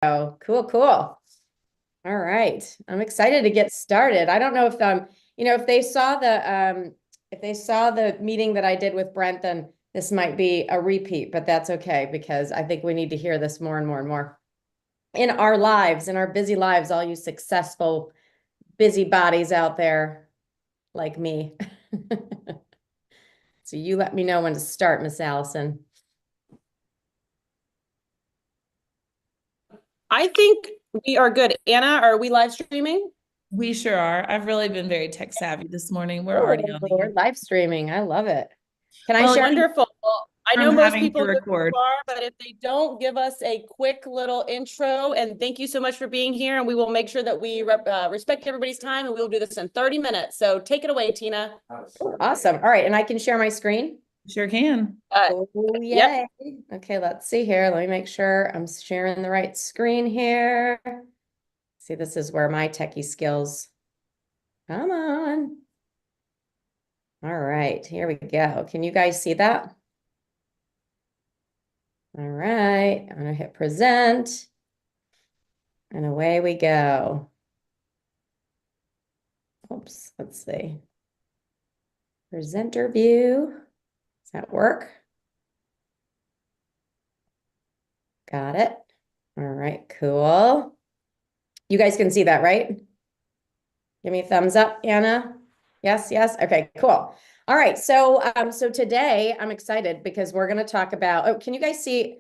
Oh, cool, cool. All right. I'm excited to get started. I don't know if if they saw the meeting that I did with Brent, then this might be a repeat, but that's okay because I think we need to hear this more and more and more in our lives, in our busy lives, all you successful busybodies out there like me. So you let me know when to start, Miss Allison. I think we are good. Anna, are we live streaming? We sure are. I've really been very tech savvy this morning. We're Oh, already on the we're air. live streaming. I love it. Can I Well, share? Wonderful. Well, I know from most having to people know who record. you are, but if they don't, give us a quick little intro. And thank you so much for being here. And we will make sure that we respect everybody's time, and we will do this in 30 minutes. So take it away, Tina. Awesome. All right. And I can share my screen. Sure can. Oh, Yep. yay. Okay, let's see here. Let me make sure I'm sharing the right screen here. See, this is where my techie skills. Come on. All right, here we go. Can you guys see that? All right, I'm gonna hit present. And away we go. Oops, let's see. Presenter view. Does that work? Got it. All right, cool. You guys can see that, right? Give me a thumbs up, Anna. Yes, yes. Okay, cool. All right. So today I'm excited because we're going to talk about, oh, can you guys see,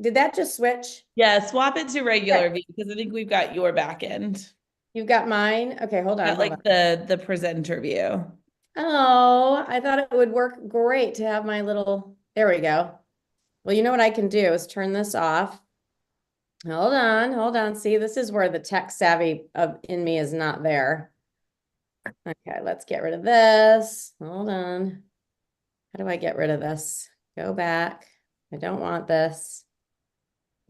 did that just switch? Yeah, swap it to regular view because I think we've got your back end. You've got mine? Okay, hold on, Got hold on. like the presenter view. Oh, I thought it would work great to have my little, there we go. Well, you know what I can do is turn this off. Hold on, hold on. See, this is where the tech savvy in me is not there. Okay, let's get rid of this. Hold on. How do I get rid of this? Go back. I don't want this.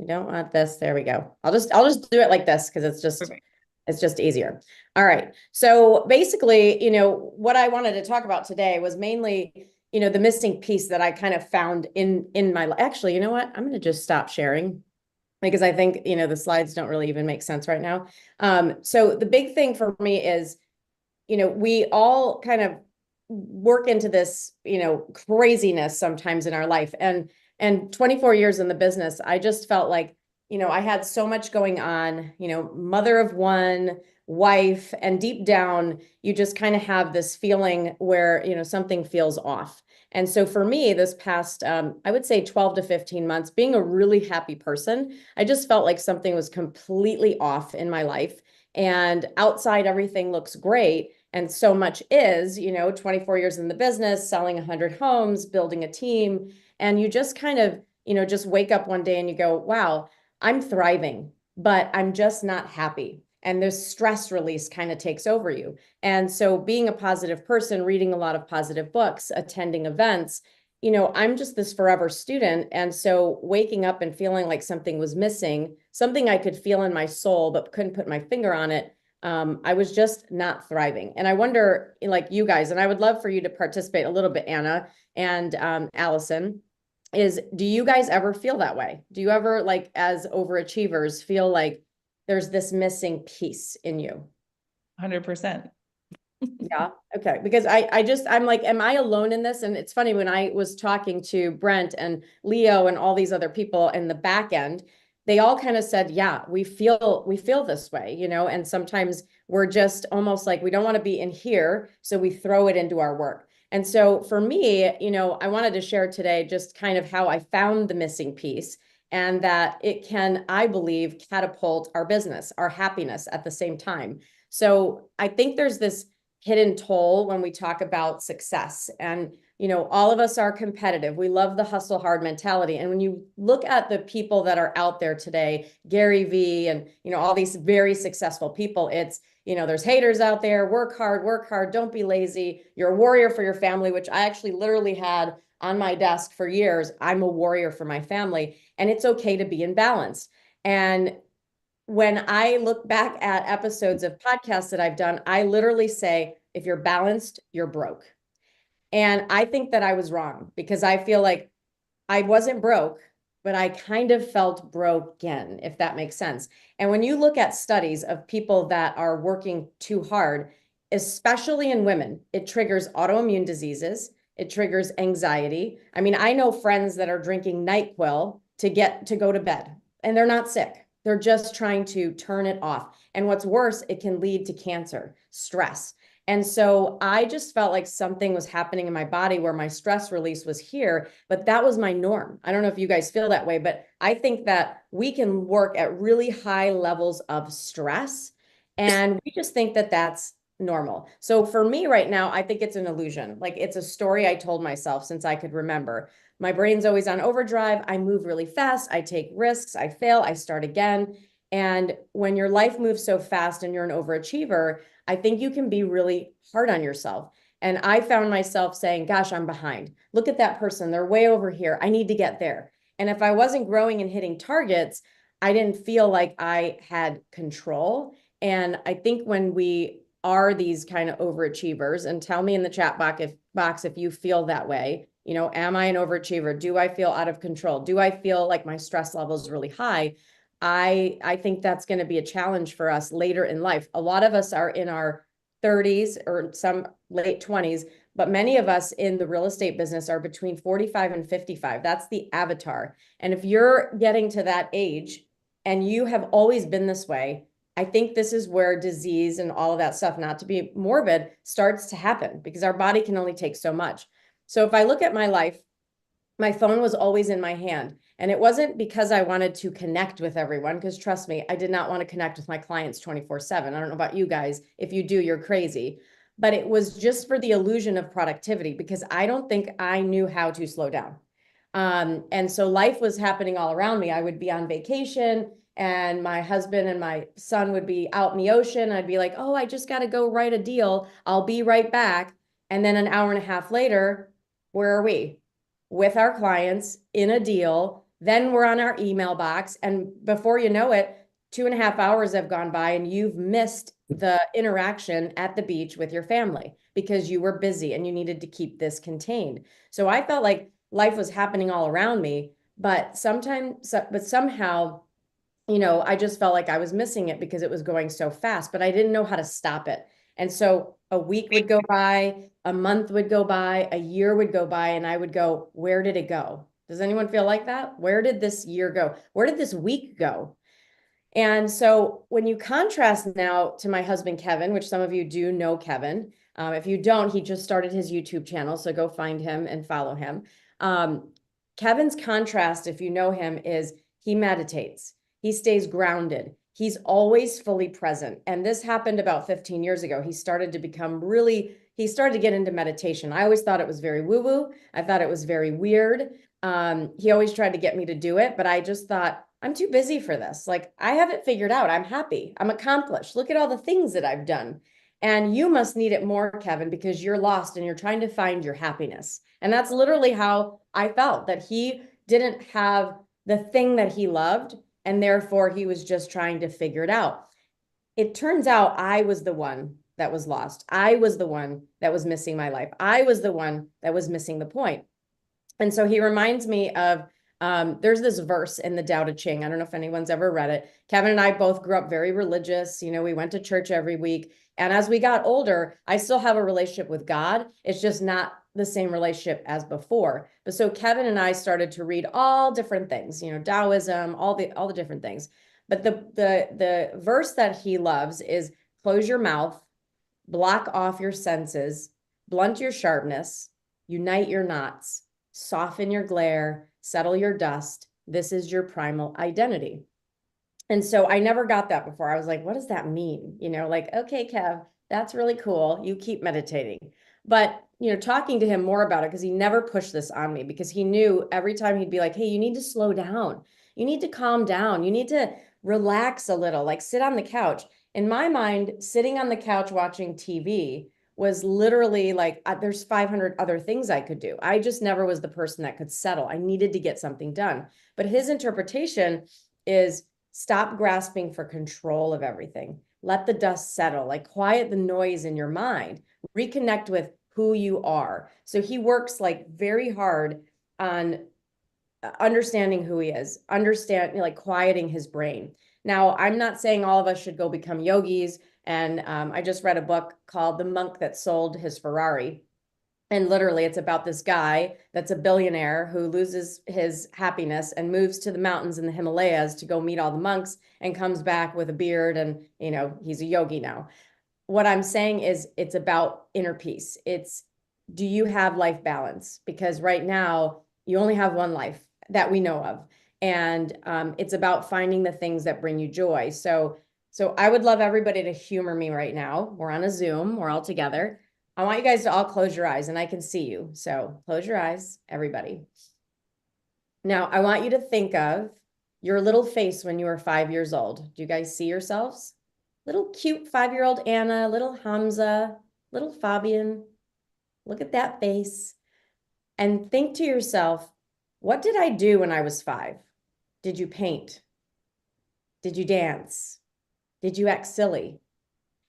I don't want this. There we go. I'll just do it like this because Perfect. it's just easier. All right. So basically, what I wanted to talk about today was mainly, the missing piece that I kind of found in my actually, you know what? I'm going to just stop sharing because I think, the slides don't really even make sense right now. So the big thing for me is, we all kind of work into this, craziness sometimes in our life. And 24 years in the business, I just felt like, I had so much going on, mother of one, wife, and deep down, you just kind of have this feeling where, something feels off. And so for me, this past, I would say 12 to 15 months, being a really happy person, I just felt like something was completely off in my life. And outside, everything looks great. And so much is, 24 years in the business, selling 100 homes, building a team. And you just kind of, just wake up one day and you go, wow, I'm thriving, but I'm just not happy. And this stress release kind of takes over you. And so being a positive person, reading a lot of positive books, attending events, I'm just this forever student. And so waking up and feeling like something was missing, something I could feel in my soul, but couldn't put my finger on it, I was just not thriving. And I wonder, like you guys, and I would love for you to participate a little bit, Anna and Allison, is do you guys ever feel that way? Do you ever, like, as overachievers, feel like there's this missing piece in you? 100%. Yeah. Okay. Because I'm like, am I alone in this? And it's funny when I was talking to Brent and Leo and all these other people in the back end, they all kind of said, yeah, we feel this way, and sometimes we're just almost like we don't want to be in here. So we throw it into our work. And so for me, I wanted to share today just kind of how I found the missing piece and that it can, I believe, catapult our business, our happiness at the same time. So I think there's this hidden toll when we talk about success. And, all of us are competitive. We love the hustle hard mentality. And when you look at the people that are out there today, Gary Vee and, all these very successful people, it's, there's haters out there, work hard, don't be lazy. You're a warrior for your family, which I actually literally had on my desk for years. I'm a warrior for my family, and it's okay to be imbalanced. And when I look back at episodes of podcasts that I've done, I literally say, if you're balanced, you're broke. And I think that I was wrong because I feel like I wasn't broke. but I kind of felt broken, if that makes sense. And when you look at studies of people that are working too hard, especially in women, it triggers autoimmune diseases, it triggers anxiety. I mean, I know friends that are drinking NyQuil to go to bed, and they're not sick. They're just trying to turn it off. And what's worse, it can lead to cancer, stress. And so I just felt like something was happening in my body where my stress release was here, but that was my norm. I don't know if you guys feel that way, but I think that we can work at really high levels of stress, and we just think that that's normal. So for me right now, I think it's an illusion. Like, it's a story I told myself since I could remember. My brain's always on overdrive. I move really fast. I take risks. I fail. I start again. And when your life moves so fast and you're an overachiever, I think you can be really hard on yourself. And I found myself saying, gosh, I'm behind. Look at that person. They're way over here. I need to get there. And if I wasn't growing and hitting targets, I didn't feel like I had control. And I think when we are these kind of overachievers, and tell me in the chat box if you feel that way, you know, am I an overachiever? Do I feel out of control? Do I feel like my stress level is really high? I think that's going to be a challenge for us later in life. A lot of us are in our 30s or some late 20s, but many of us in the real estate business are between 45 and 55. That's the avatar. And if you're getting to that age and you have always been this way, I think this is where disease and all of that stuff, not to be morbid, starts to happen, because our body can only take so much. So if I look at my life, my phone was always in my hand. And it wasn't because I wanted to connect with everyone, because trust me, I did not want to connect with my clients 24/7. I don't know about you guys. If you do, you're crazy. But it was just for the illusion of productivity, because I don't think I knew how to slow down. And so life was happening all around me. I would be on vacation and my husband and my son would be out in the ocean. I'd be like, oh, I just got to go write a deal. I'll be right back. And then an hour and a half later, where are we? With our clients in a deal. Then we're on our email box. And before you know it, 2.5 hours have gone by and you've missed the interaction at the beach with your family because you were busy and you needed to keep this contained. So I felt like life was happening all around me, but somehow, you know, I just felt like I was missing it because it was going so fast, but I didn't know how to stop it. And so a week would go by, a month would go by, a year would go by, and I would go, where did it go? Does anyone feel like that? Where did this year go? Where did this week go? And so when you contrast now to my husband, Kevin, which some of you do know Kevin, if you don't, he just started his YouTube channel, so go find him and follow him. Kevin's contrast, if you know him, is he meditates. He stays grounded. He's always fully present. And this happened about 15 years ago. He started to get into meditation. I always thought it was very woo-woo. I thought it was very weird. He always tried to get me to do it, but I just thought, I'm too busy for this. Like, I have it figured out. I'm happy. I'm accomplished. Look at all the things that I've done. And you must need it more, Kevin, because you're lost and you're trying to find your happiness. And that's literally how I felt, that he didn't have the thing that he loved, and therefore he was just trying to figure it out. It turns out I was the one that was lost. I was the one that was missing my life. I was the one that was missing the point. And so he reminds me of, there's this verse in the Tao Te Ching. I don't know if anyone's ever read it. Kevin and I both grew up very religious. You know, we went to church every week. And as we got older, I still have a relationship with God. It's just not the same relationship as before. But so Kevin and I started to read all different things, you know, Taoism, all the different things. But the verse that he loves is, close your mouth, block off your senses, blunt your sharpness, unite your knots, soften your glare, settle your dust. This is your primal identity. And so I never got that before. I was like, what does that mean? You know, like, okay, Kev, that's really cool. You keep meditating. But, you know, talking to him more about it, because he never pushed this on me, because he knew every time he'd be like, hey, you need to slow down. You need to calm down. You need to relax a little, like sit on the couch. In my mind, sitting on the couch watching TV was literally like, there's 500 other things I could do. I just never was the person that could settle. I needed to get something done. But his interpretation is, stop grasping for control of everything. Let the dust settle, like quiet the noise in your mind, reconnect with who you are. So he works like very hard on understanding who he is, like quieting his brain. Now, I'm not saying all of us should go become yogis. And I just read a book called The Monk That Sold His Ferrari. And literally, it's about this guy that's a billionaire who loses his happiness and moves to the mountains in the Himalayas to go meet all the monks and comes back with a beard and, he's a yogi now. What I'm saying is it's about inner peace. Do you have life balance? Because right now you only have one life that we know of. And it's about finding the things that bring you joy. So I would love everybody to humor me right now. We're on a Zoom, we're all together. I want you guys to all close your eyes and I can see you. So close your eyes, everybody. Now, I want you to think of your little face when you were 5 years old. Do you guys see yourselves? Little cute 5-year-old Anna, little Hamza, little Fabian. Look at that face. And think to yourself, what did I do when I was 5? Did you paint? Did you dance? Did you act silly?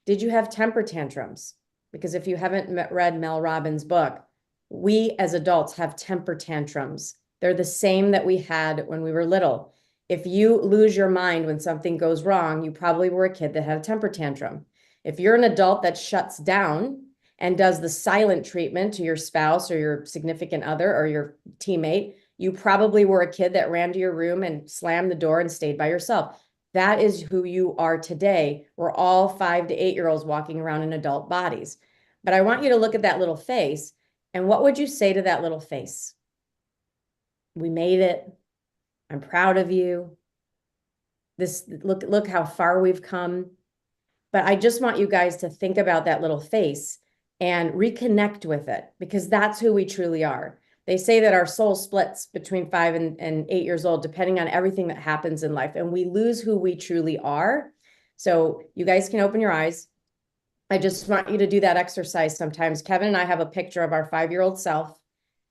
Did you have temper tantrums? Because if you haven't read Mel Robbins' book, we as adults have temper tantrums. They're the same that we had when we were little. If you lose your mind when something goes wrong, you probably were a kid that had a temper tantrum. If you're an adult that shuts down and does the silent treatment to your spouse or your significant other or your teammate, you probably were a kid that ran to your room and slammed the door and stayed by yourself. That is who you are today. We're all 5 to 8-year-olds walking around in adult bodies. But I want you to look at that little face. And what would you say to that little face? We made it. I'm proud of you. Look how far we've come. But I just want you guys to think about that little face and reconnect with it, because that's who we truly are. They say that our soul splits between 5 and 8 years old, depending on everything that happens in life, and we lose who we truly are. So you guys can open your eyes. I just want you to do that exercise sometimes. Kevin and I have a picture of our 5-year-old self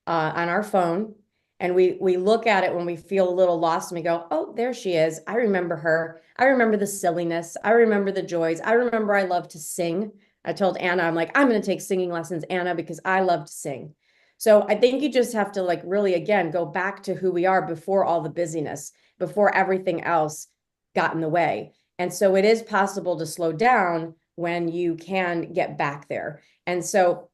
on our phone, and we look at it when we feel a little lost and we go, oh, there she is. I remember her. I remember the silliness. I remember the joys. I remember I love to sing. I told Anna, I'm like, I'm going to take singing lessons, Anna, because I love to sing. So I think you just have to really, again, go back to who we are before all the busyness, before everything else got in the way. And so it is possible to slow down when you can get back there. And so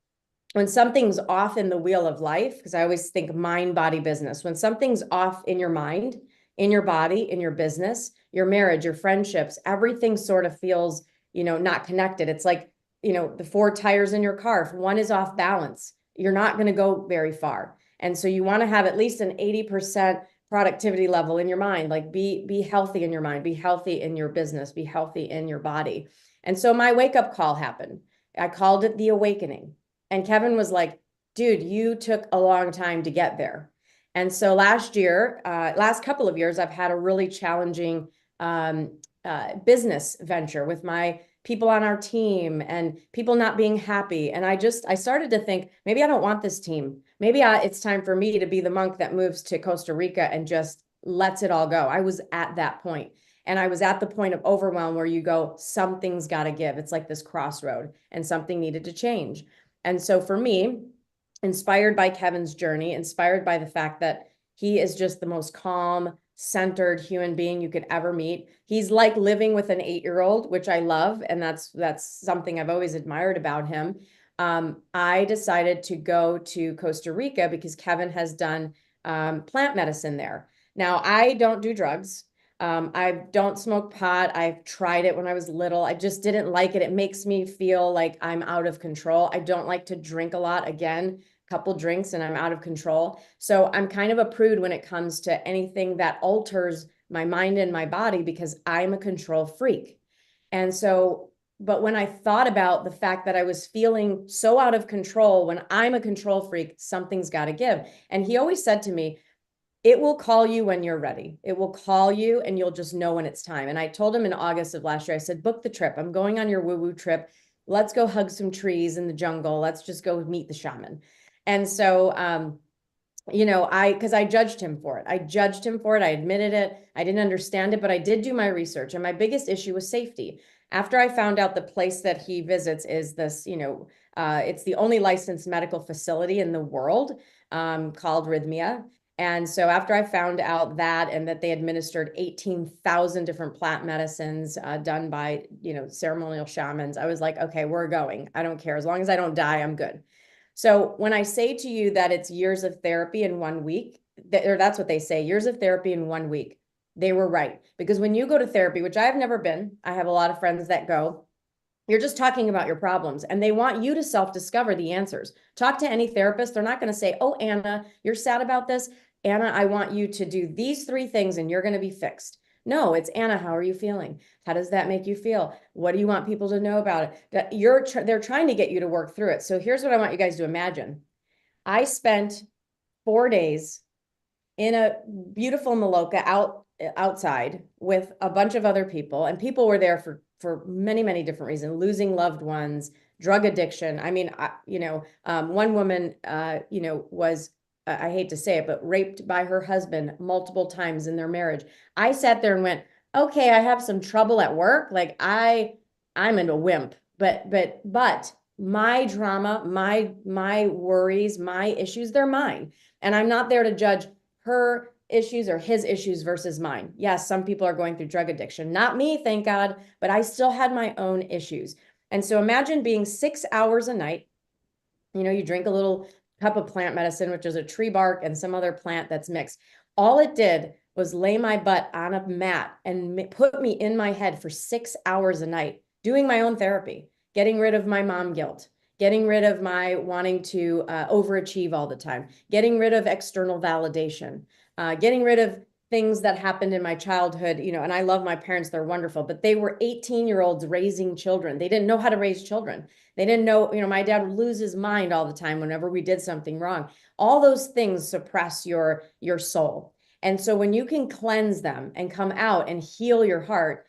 when something's off in the wheel of life, because I always think mind, body, business, when something's off in your mind, in your body, in your business, your marriage, your friendships, everything sort of feels, not connected. It's like, the 4 tires in your car. If one is off balance, you're not going to go very far. And so you want to have at least an 80% productivity level in your mind. Like be healthy in your mind, be healthy in your business, be healthy in your body. And so my wake up call happened. I called it the awakening. And Kevin was like, dude, you took a long time to get there. And so last couple of years, I've had a really challenging business venture with my people on our team and people not being happy. And I started to think, maybe I don't want this team. Maybe it's time for me to be the monk that moves to Costa Rica and just lets it all go. I was at that point. And I was at the point of overwhelm where you go, something's got to give. It's like this crossroad and something needed to change. And so for me, inspired by Kevin's journey, inspired by the fact that he is just the most calm, centered human being you could ever meet. He's like living with an 8-year-old, which I love. And that's something I've always admired about him. I decided to go to Costa Rica because Kevin has done plant medicine there. Now, I don't do drugs. I don't smoke pot. I've tried it when I was little. I just didn't like it. It makes me feel like I'm out of control. I don't like to drink a lot. Again, couple drinks and I'm out of control. So I'm kind of a prude when it comes to anything that alters my mind and my body because I'm a control freak. And so, but when I thought about the fact that I was feeling so out of control, when I'm a control freak, something's got to give. And he always said to me, it will call you when you're ready. It will call you and you'll just know when it's time. And I told him in August of last year, I said, book the trip. I'm going on your woo-woo trip. Let's go hug some trees in the jungle. Let's just go meet the shaman. And so, because I judged him for it. I admitted it. I didn't understand it, but I did do my research. And my biggest issue was safety. After I found out the place that he visits is this, it's the only licensed medical facility in the world called Rhythmia. And so after I found out that, and that they administered 18,000 different plant medicines done by, ceremonial shamans, I was like, okay, we're going. I don't care. As long as I don't die, I'm good. So when I say to you that it's years of therapy in 1 week, or that's what they say, years of therapy in 1 week, they were right. Because when you go to therapy, which I have never been, I have a lot of friends that go, you're just talking about your problems and they want you to self-discover the answers. Talk to any therapist. They're not going to say, oh, Anna, you're sad about this. Anna, I want you to do these 3 things and you're going to be fixed. No, it's Anna, how are you feeling? How does that make you feel? What do you want people to know about it? That they're trying to get you to work through it. So here's what I want you guys to imagine. I spent 4 days in a beautiful Maloka outside with a bunch of other people, and people were there for many, many different reasons, losing loved ones, drug addiction. I mean, one woman, was, I hate to say it, but raped by her husband multiple times in their marriage. I sat there and went, okay, I have some trouble at work. Like I'm a wimp, but my drama, my worries, my issues, they're mine. And I'm not there to judge her issues or his issues versus mine. Yes, some people are going through drug addiction. Not me, thank God, but I still had my own issues. And so imagine being 6 hours a night. You drink a little cup of plant medicine, which is a tree bark and some other plant that's mixed. All it did was lay my butt on a mat and put me in my head for 6 hours a night, doing my own therapy, getting rid of my mom guilt, getting rid of my wanting to overachieve all the time, getting rid of external validation, getting rid of things that happened in my childhood, and I love my parents, they're wonderful, but they were 18-year-olds raising children. They didn't know how to raise children. They didn't know, my dad would lose his mind all the time whenever we did something wrong. All those things suppress your soul. And so when you can cleanse them and come out and heal your heart,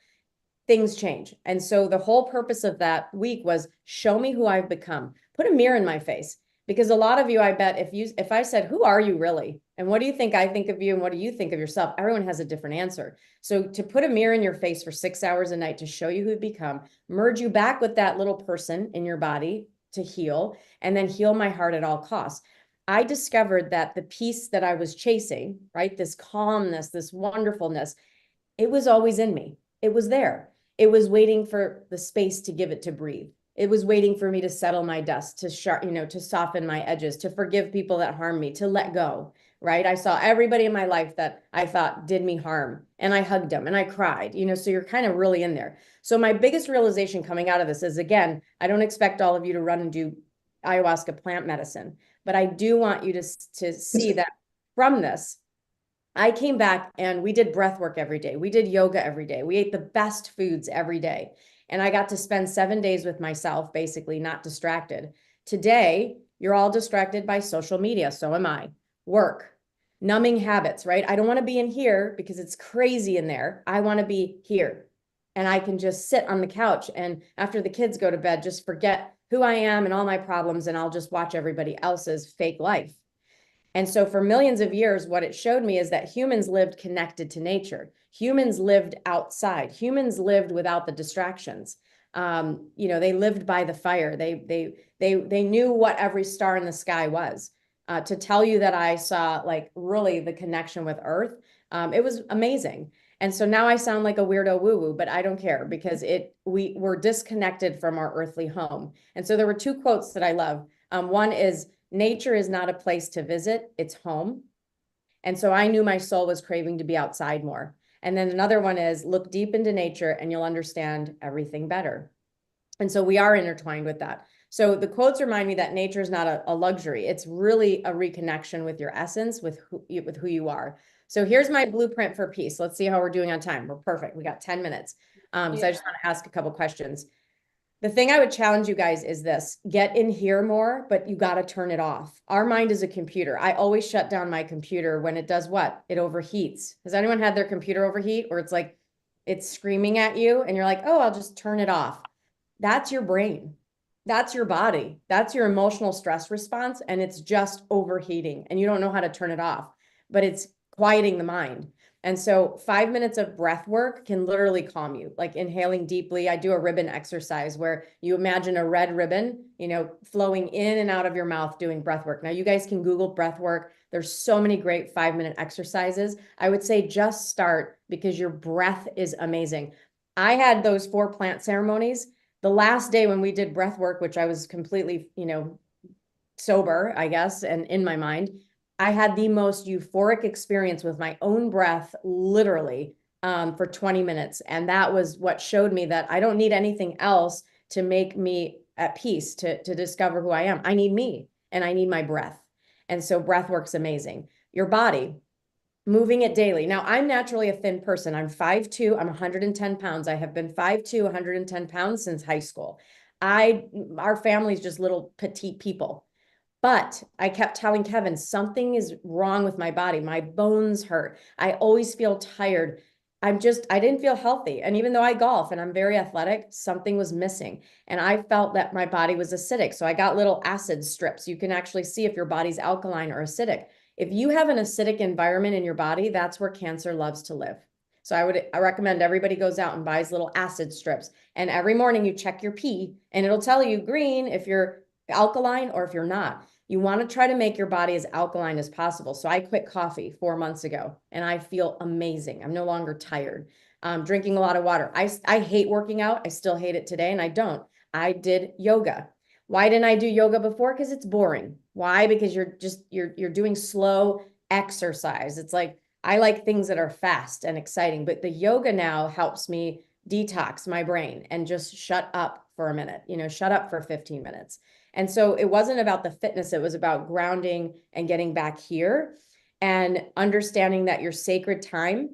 things change. And so the whole purpose of that week was show me who I've become. Put a mirror in my face. Because a lot of you, I bet if I said, who are you really? And what do you think I think of you? And what do you think of yourself? Everyone has a different answer. So to put a mirror in your face for 6 hours a night to show you who you've become, merge you back with that little person in your body to heal, and then heal my heart at all costs. I discovered that the peace that I was chasing, right? This calmness, this wonderfulness, it was always in me. It was there. It was waiting for the space to give it to breathe. It was waiting for me to settle my dust, to to soften my edges, to forgive people that harmed me, to let go, right? I saw everybody in my life that I thought did me harm, and I hugged them and I cried, so you're kind of really in there. So my biggest realization coming out of this is, again, I don't expect all of you to run and do ayahuasca plant medicine, but I do want you to see that from this, I came back and we did breath work every day. We did yoga every day. We ate the best foods every day. And I got to spend 7 days with myself, basically not distracted. Today, you're all distracted by social media. So am I. Work, numbing habits, right? I don't want to be in here because it's crazy in there. I want to be here. And I can just sit on the couch and after the kids go to bed, just forget who I am and all my problems. And I'll just watch everybody else's fake life. And so for millions of years, what it showed me is that humans lived connected to nature. Humans lived outside. Humans lived without the distractions. They lived by the fire. They knew what every star in the sky was. To tell you that I saw like really the connection with Earth, it was amazing. And so now I sound like a weirdo woo-woo, but I don't care because we were disconnected from our earthly home. And so there were 2 quotes that I love. One is, nature is not a place to visit, it's home. And so I knew my soul was craving to be outside more. And then another one is, look deep into nature and you'll understand everything better. And so we are intertwined with that. So the quotes remind me that nature is not a luxury. It's really a reconnection with your essence, with who you are. So here's my blueprint for peace. Let's see how we're doing on time. We're perfect. We got 10 minutes. So I just want to ask a couple questions. The thing I would challenge you guys is this: get in here more, but you got to turn it off. Our mind is a computer. I always shut down my computer when it does what? It overheats. Has anyone had their computer overheat where it's like, it's screaming at you and you're like, oh, I'll just turn it off. That's your brain. That's your body. That's your emotional stress response. And it's just overheating and you don't know how to turn it off, but it's quieting the mind. And so 5 minutes of breath work can literally calm you, like inhaling deeply. I do a ribbon exercise where you imagine a red ribbon, flowing in and out of your mouth doing breath work. Now you guys can Google breath work. There's so many great 5-minute exercises. I would say just start because your breath is amazing. I had those 4 plant ceremonies. The last day when we did breath work, which I was completely, sober, I guess, and in my mind, I had the most euphoric experience with my own breath, literally, for 20 minutes. And that was what showed me that I don't need anything else to make me at peace, to discover who I am. I need me and I need my breath. And so breath work's amazing. Your body, moving it daily. Now, I'm naturally a thin person. I'm 5'2", I'm 110 pounds. I have been 5'2", 110 pounds since high school. Our family's just little petite people. But I kept telling Kevin, something is wrong with my body. My bones hurt. I always feel tired. I didn't feel healthy. And even though I golf and I'm very athletic, something was missing. And I felt that my body was acidic. So I got little acid strips. You can actually see if your body's alkaline or acidic. If you have an acidic environment in your body, that's where cancer loves to live. So I recommend everybody goes out and buys little acid strips. And every morning you check your pee and it'll tell you green if you're alkaline or if you're not. You want to try to make your body as alkaline as possible. So I quit coffee 4 months ago and I feel amazing. I'm no longer tired. Drinking a lot of water. I hate working out. I still hate it today and I don't. I did yoga. Why didn't I do yoga before? Because it's boring. Why? Because you're doing slow exercise. It's like, I like things that are fast and exciting, but the yoga now helps me detox my brain and just shut up for a minute, shut up for 15 minutes. And so it wasn't about the fitness, it was about grounding and getting back here and understanding that your sacred time,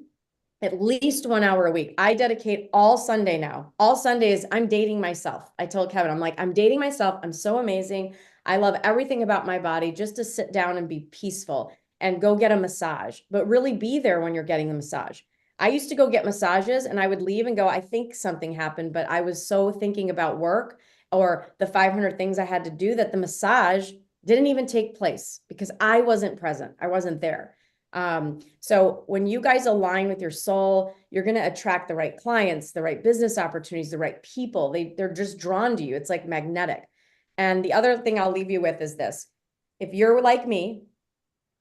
at least 1 hour a week. I dedicate all Sunday now. All Sundays, I'm dating myself. I told Kevin, I'm like, I'm dating myself. I'm so amazing. I love everything about my body, just to sit down and be peaceful and go get a massage, but really be there when you're getting the massage. I used to go get massages and I would leave and go, I think something happened, but I was so thinking about work or the 500 things I had to do that the massage didn't even take place because I wasn't present. I wasn't there. So when you guys align with your soul, you're going to attract the right clients, the right business opportunities, the right people. They're just drawn to you. It's like magnetic. And the other thing I'll leave you with is this. If you're like me,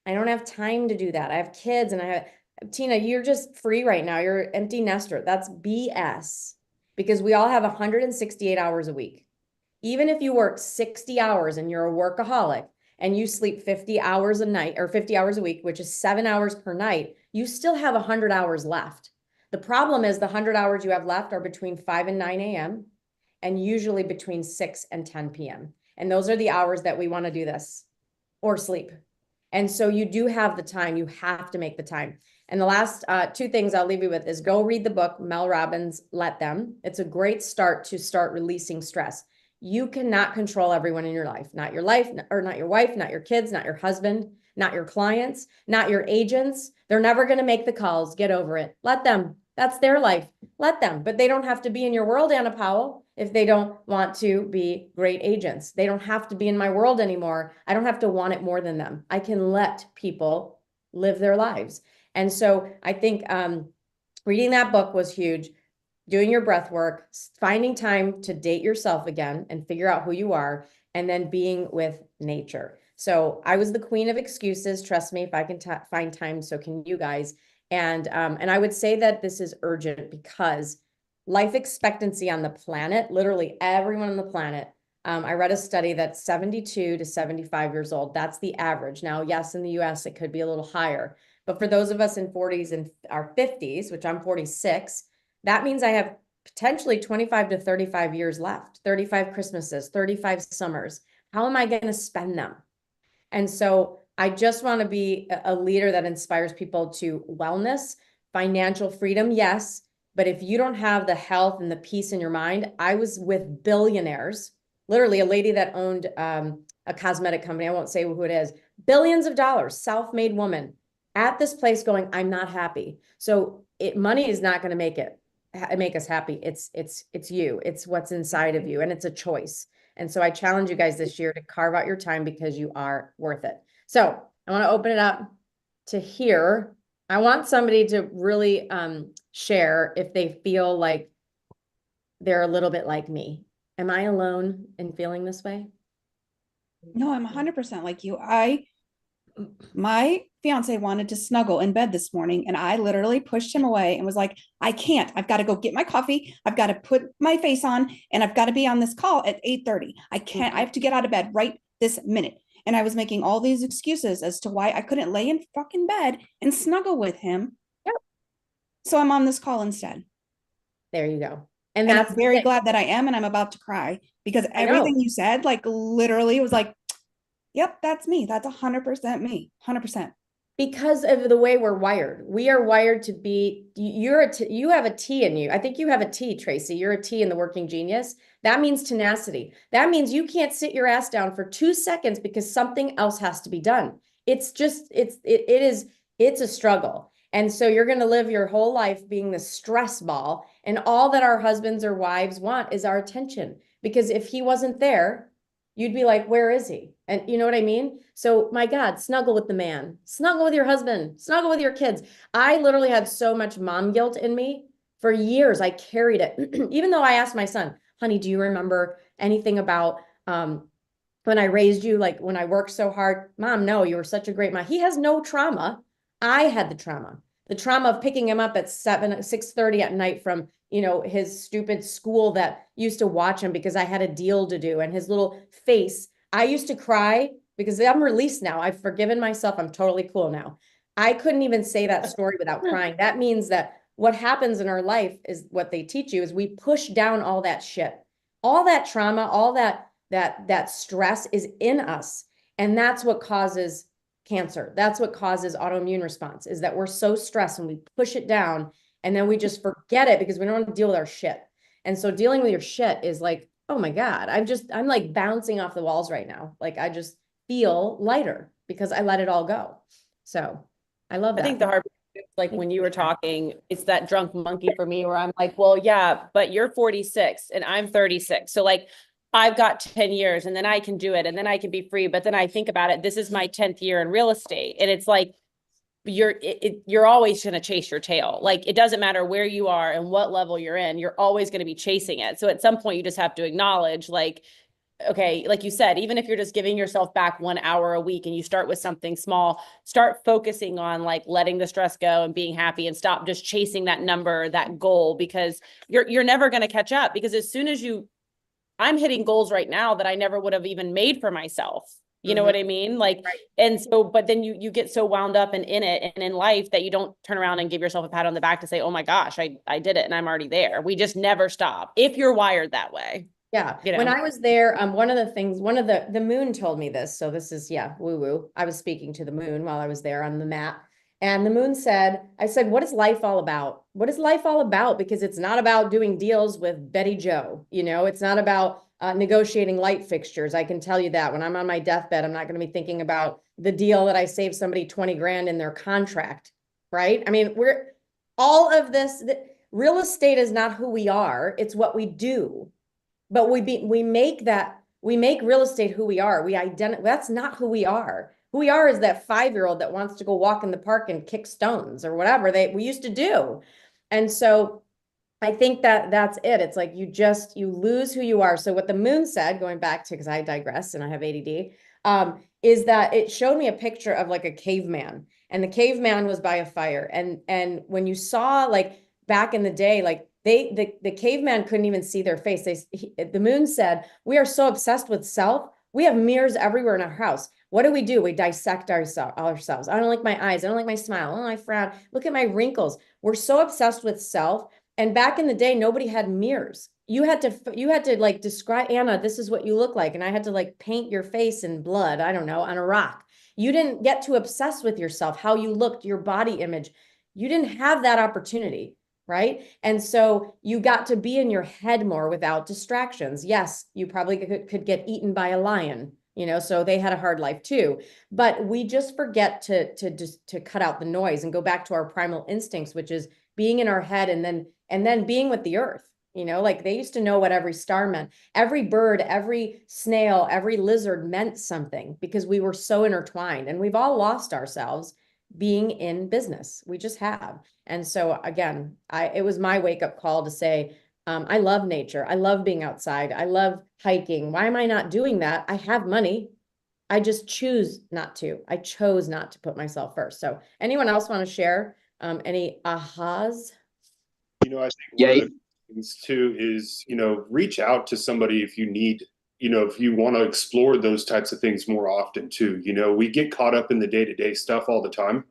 I don't have time to do that. I have kids and Tina, you're just free right now. You're an empty nester. That's BS because we all have 168 hours a week. Even if you work 60 hours and you're a workaholic and you sleep 50 hours a night or 50 hours a week, which is 7 hours per night, you still have 100 hours left. The problem is the 100 hours you have left are between 5 and 9 a.m. and usually between 6 and 10 p.m. And those are the hours that we want to do this or sleep. And so you do have the time. You have to make the time. And the last 2 things I'll leave you with is go read the book, Mel Robbins' Let Them. It's a great start to start releasing stress. You cannot control everyone in your life, not your life, or not your wife, not your kids, not your husband, not your clients, not your agents. They're never going to make the calls. Get over it. Let them. That's their life. Let them. But they don't have to be in your world, Anna Powell, if they don't want to be great agents. They don't have to be in my world anymore. I don't have to want it more than them. I can let people live their lives. And so I think reading that book was huge. Doing your breath work, finding time to date yourself again and figure out who you are, and then being with nature. So I was the queen of excuses. Trust me, if I can find time, so can you guys. And I would say that this is urgent because life expectancy on the planet, literally everyone on the planet, I read a study that's 72 to 75 years old. That's the average. Now, yes, in the US, it could be a little higher. But for those of us in 40s and our 50s, which I'm 46, that means I have potentially 25 to 35 years left, 35 Christmases, 35 summers. How am I going to spend them? And so I just want to be a leader that inspires people to wellness, financial freedom, yes. But if you don't have the health and the peace in your mind, I was with billionaires, literally a lady that owned a cosmetic company. I won't say who it is, billions of dollars, self-made woman at this place going, I'm not happy. So money is not going to make us happy. It's you. It's what's inside of you. And it's a choice. And so I challenge you guys this year to carve out your time because you are worth it. So I want to open it up to hear. I want somebody to really share if they feel like they're a little bit like me. Am I alone in feeling this way? No, I'm 100% like you. I My fiance wanted to snuggle in bed this morning, and I literally pushed him away and was like, I can't. I've got to go get my coffee. I've got to put my face on, and I've got to be on this call at 8:30. I can't, I have to get out of bed right this minute. And I was making all these excuses as to why I couldn't lay in fucking bed and snuggle with him. Yep. So I'm on this call instead. There you go. And And that's I'm very glad that I am, and I'm about to cry because I know. everything you said, like literally, was like, yep, that's me. That's 100% me. 100%. Because of the way we're wired. We are wired to be, you have a T in you. I think you have a T, Tracy. You're a T in the working genius. That means tenacity. That means you can't sit your ass down for 2 seconds because something else has to be done. It's just, it's a struggle. And so you're going to live your whole life being the stress ball. And all that our husbands or wives want is our attention. Because if he wasn't there, you'd be like, where is he? And you know what I mean? So my God, snuggle with the man, snuggle with your husband, snuggle with your kids. I literally had so much mom guilt in me for years. I carried it. Even though I asked my son, honey, do you remember anything about when I raised you, like when I worked so hard? Mom, no, you were such a great mom. He has no trauma. I had the trauma of picking him up at 6:30 at night from, his stupid school that used to watch him because I had a deal to do, and his little face. I used to cry because I'm released now. I've forgiven myself. I'm totally cool now. I couldn't even say that story without crying. That means that what happens in our life is what they teach you is we push down all that shit. All that trauma, all that stress is in us. And that's what causes cancer. That's what causes autoimmune response, is that we're so stressed and we push it down and then we just forget it because we don't want to deal with our shit. And so dealing with your shit is like, oh my God, I'm like bouncing off the walls right now. Like I just feel lighter because I let it all go. So I love I that. think the hard part, like when you were talking, it's that drunk monkey for me where I'm like, well, yeah, but you're 46 and I'm 36. So like I've got 10 years and then I can do it and then I can be free. But then I think about it, this is my 10th year in real estate. And it's like, you're always going to chase your tail. Like it doesn't matter where you are and what level you're in, you're always going to be chasing it. So at some point you just have to acknowledge like, okay, like you said, even if you're just giving yourself back 1 hour a week and you start with something small, start focusing on like letting the stress go and being happy and stop just chasing that number, that goal, because you're never going to catch up. Because as soon as I'm hitting goals right now that I never would have even made for myself. You know what I mean? Like, Right. and so, but then you get so wound up and in it and in life that you don't turn around and give yourself a pat on the back to say, oh my gosh, I did it and I'm already there. We just never stop if you're wired that way. Yeah. You know? When I was there, one of the things, the moon told me this. So this is, yeah, woo woo. I was speaking to the moon while I was there on the mat. And the moon said, I said, what is life all about? What is life all about? Because it's not about doing deals with Betty Joe. It's not about negotiating light fixtures. I can tell you that when I'm on my deathbed, I'm not going to be thinking about the deal that I saved somebody 20 grand in their contract. Right. I mean, all of this, real estate is not who we are. It's what we do. But we make real estate who we are. That's not who we are. Who we are is that 5-year-old that wants to go walk in the park and kick stones or whatever we used to do. And so I think that's it. It's like you lose who you are. So what the moon said, going back to, because I digress and I have ADD, is that it showed me a picture of like a caveman, and the caveman was by a fire. And when you saw like back in the day, like the caveman couldn't even see their face. The moon said, we are so obsessed with self. We have mirrors everywhere in our house. What do? We dissect ourselves. I don't like my eyes. I don't like my smile. I don't like my frown. Look at my wrinkles. We're so obsessed with self. And back in the day, nobody had mirrors. You had to like describe, Anna, this is what you look like. And I had to like paint your face in blood, I don't know, on a rock. You didn't get to obsess with yourself, how you looked, your body image. You didn't have that opportunity, right? And so you got to be in your head more without distractions. Yes, you probably could get eaten by a lion, so they had a hard life too. But we just forget to cut out the noise and go back to our primal instincts, which is being in our head and then being with the earth. Like they used to know what every star meant. Every bird, every snail, every lizard meant something because we were so intertwined, and we've all lost ourselves being in business. We just have. And so again, it was my wake-up call to say, I love nature. I love being outside. I love hiking. Why am I not doing that? I have money. I just choose not to. I chose not to put myself first. So anyone else want to share any ahas? I think one of the things too is, reach out to somebody if you need, if you want to explore those types of things more often too. We get caught up in the day-to-day stuff all the time.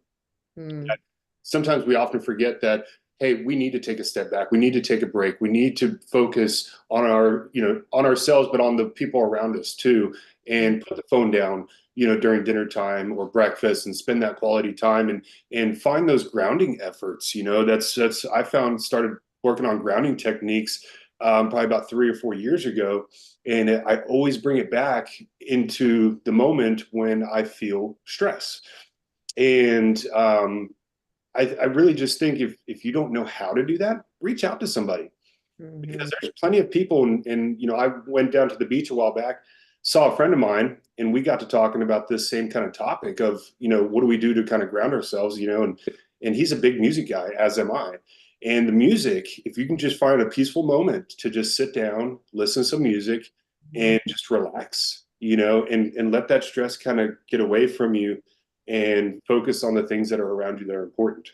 Sometimes we often forget that, hey, we need to take a step back. We need to take a break. We need to focus on on ourselves, but on the people around us too, and put the phone down, during dinner time or breakfast, and spend that quality time and find those grounding efforts. That's I found started working on grounding techniques probably about 3 or 4 years ago. And I always bring it back into the moment when I feel stress. And I really just think if you don't know how to do that, reach out to somebody, because there's plenty of people. And I went down to the beach a while back, saw a friend of mine, and we got to talking about this same kind of topic of, what do we do to kind of ground ourselves, and he's a big music guy, as am I. And the music, if you can just find a peaceful moment to just sit down, listen to some music, and just relax, and let that stress kind of get away from you and focus on the things that are around you that are important.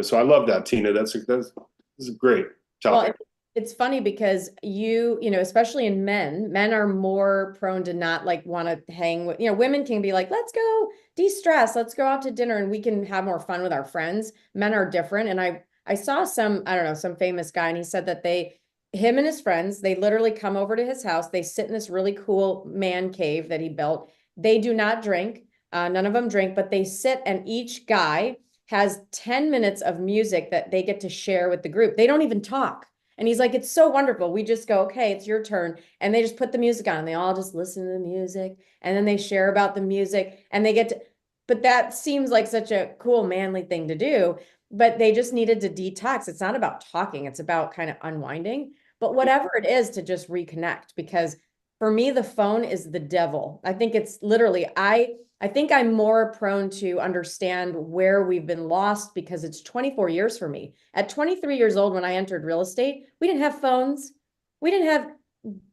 So I love that, Tina. That's a great topic. Well, it's funny because especially in men are more prone to not like want to hang with, women can be like, let's go de-stress, let's go out to dinner and we can have more fun with our friends. Men are different. And I saw some famous guy, and he said that him and his friends, they literally come over to his house. They sit in this really cool man cave that he built. They do not drink. None of them drink, but they sit, and each guy has 10 minutes of music that they get to share with the group. They don't even talk. And he's like, it's so wonderful. We just go, okay, it's your turn. And they just put the music on, and they all just listen to the music. And then they share about the music, and they get to, but that seems like such a cool, manly thing to do. But they just needed to detox. It's not about talking. It's about kind of unwinding, but whatever it is, to just reconnect. Because for me, the phone is the devil. I think it's literally, I think I'm more prone to understand where we've been lost, because it's 24 years for me. At 23 years old, when I entered real estate, we didn't have phones. We didn't have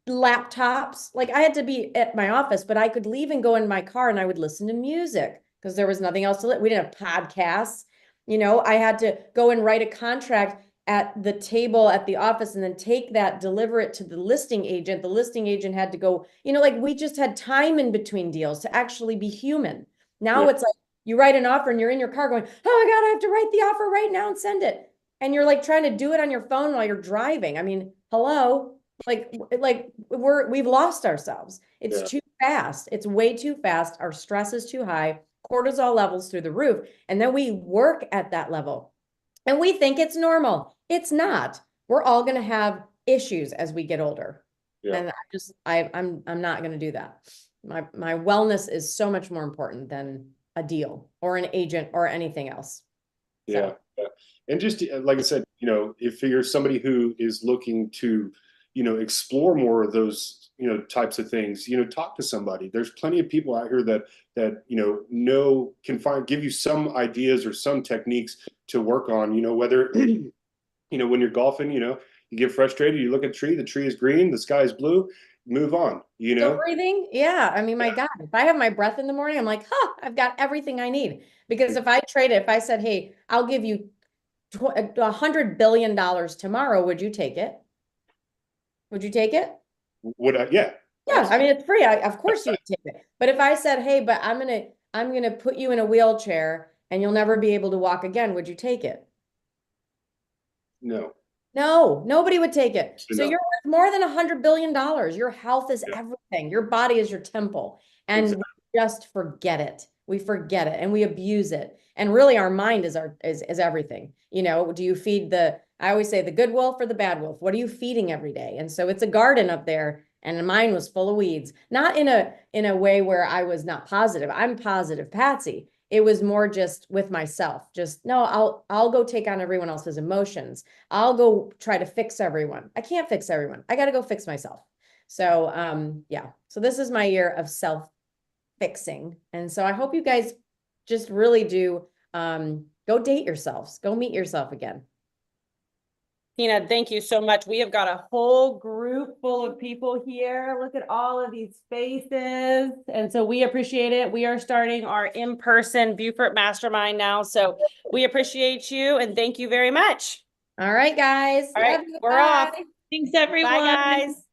laptops. Like, I had to be at my office, but I could leave and go in my car and I would listen to music because there was nothing else to listen. We didn't have podcasts. I had to go and write a contract at the table at the office and then take that, deliver it to the listing agent. The listing agent had to go, like, we just had time in between deals to actually be human. Now it's like you write an offer and you're in your car going, oh my God, I have to write the offer right now and send it. And you're like trying to do it on your phone while you're driving. I mean, hello, like we've lost ourselves. It's too fast. It's way too fast. Our stress is too high. Cortisol levels through the roof. And then we work at that level. And we think it's normal. It's not. We're all going to have issues as we get older. And I'm not going to do that. My wellness is so much more important than a deal or an agent or anything else. Yeah. And just like I said, if you're somebody who is looking to, explore more of those, types of things, talk to somebody. There's plenty of people out here that can give you some ideas or some techniques to work on, whether, when you're golfing, you get frustrated, you look at the tree is green, the sky is blue, move on, Still breathing. Yeah. I mean, my God, if I have my breath in the morning, I'm like, I've got everything I need. Because if I said, hey, I'll give you $100 billion tomorrow, would you take it? Would you take it? Would I? Yeah. Yeah. I mean, it's free. Of course you would take it. But if I said, hey, but I'm going to put you in a wheelchair and you'll never be able to walk again, would you take it? No. No, nobody would take it. So No. you're worth more than $100 billion. Your health is everything. Your body is your temple. And we just forget it. We forget it and we abuse it. And really our mind is everything. Do you feed I always say the good wolf or the bad wolf? What are you feeding every day? And so it's a garden up there, and mine was full of weeds. Not in a way where I was not positive. I'm positive, Patsy. It was more just with myself. Just, no, I'll go take on everyone else's emotions. I'll go try to fix everyone. I can't fix everyone. I got to go fix myself. So, yeah. So this is my year of self-fixing. And so I hope you guys just really do go date yourselves. Go meet yourself again. Tina, thank you so much. We have got a whole group full of people here. Look at all of these faces. And so we appreciate it. We are starting our in-person Beaufort Mastermind now. So we appreciate you and thank you very much. All right, guys. All right, Love you. we're off. Bye. Thanks, everyone. Bye, guys.